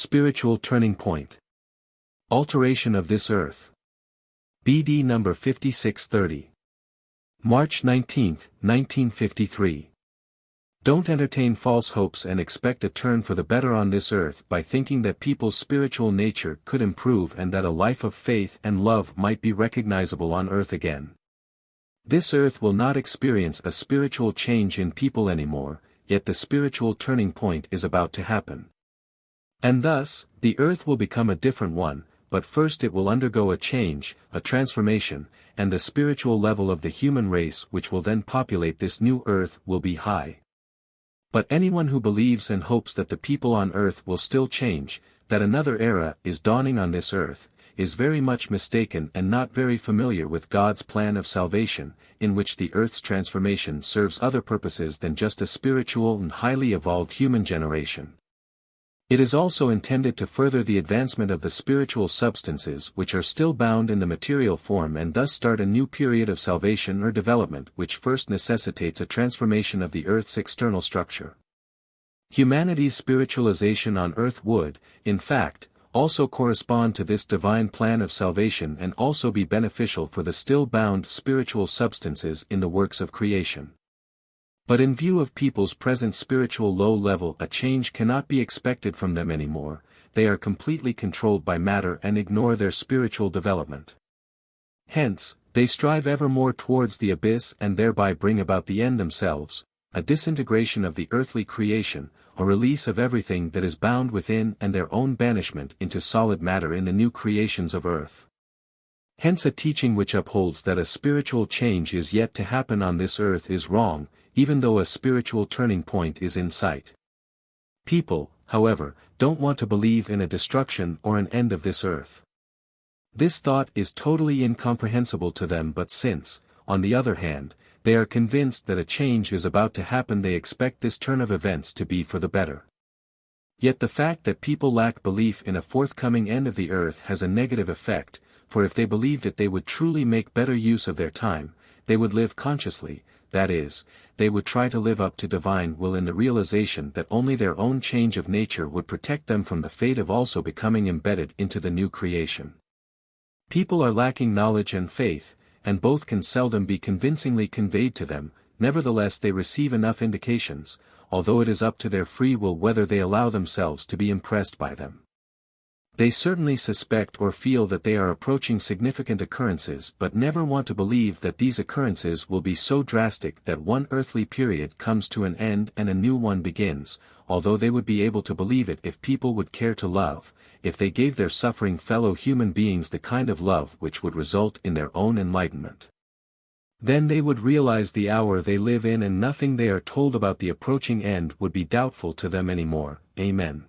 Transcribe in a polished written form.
Spiritual turning point. Alteration of this earth. BD number 5630. March 19, 1953. Don't entertain false hopes and expect a turn for the better on this earth by thinking that people's spiritual nature could improve and that a life of faith and love might be recognizable on earth again. This earth will not experience a spiritual change in people anymore, yet the spiritual turning point is about to happen. And thus, the earth will become a different one, but first it will undergo a change, a transformation, and the spiritual level of the human race which will then populate this new earth will be high. But anyone who believes and hopes that the people on earth will still change, that another era is dawning on this earth, is very much mistaken and not very familiar with God's plan of salvation, in which the earth's transformation serves other purposes than just a spiritual and highly evolved human generation. It is also intended to further the advancement of the spiritual substances which are still bound in the material form and thus start a new period of salvation or development which first necessitates a transformation of the earth's external structure. Humanity's spiritualization on earth would, in fact, also correspond to this divine plan of salvation and also be beneficial for the still bound spiritual substances in the works of creation. But in view of people's present spiritual low level, a change cannot be expected from them anymore. They are completely controlled by matter and ignore their spiritual development. Hence, they strive ever more towards the abyss and thereby bring about the end themselves, a disintegration of the earthly creation, a release of everything that is bound within and their own banishment into solid matter in the new creations of earth. Hence a teaching which upholds that a spiritual change is yet to happen on this earth is wrong, even though a spiritual turning point is in sight. People, however, don't want to believe in a destruction or an end of this earth. This thought is totally incomprehensible to them, but since, on the other hand, they are convinced that a change is about to happen, they expect this turn of events to be for the better. Yet the fact that people lack belief in a forthcoming end of the earth has a negative effect, for if they believed it they would truly make better use of their time, they would live consciously, that is, they would try to live up to divine will in the realization that only their own change of nature would protect them from the fate of also becoming embedded into the new creation. People are lacking knowledge and faith, and both can seldom be convincingly conveyed to them, nevertheless they receive enough indications, although it is up to their free will whether they allow themselves to be impressed by them. They certainly suspect or feel that they are approaching significant occurrences but never want to believe that these occurrences will be so drastic that one earthly period comes to an end and a new one begins, although they would be able to believe it if people would care to love, if they gave their suffering fellow human beings the kind of love which would result in their own enlightenment. Then they would realize the hour they live in and nothing they are told about the approaching end would be doubtful to them anymore. Amen.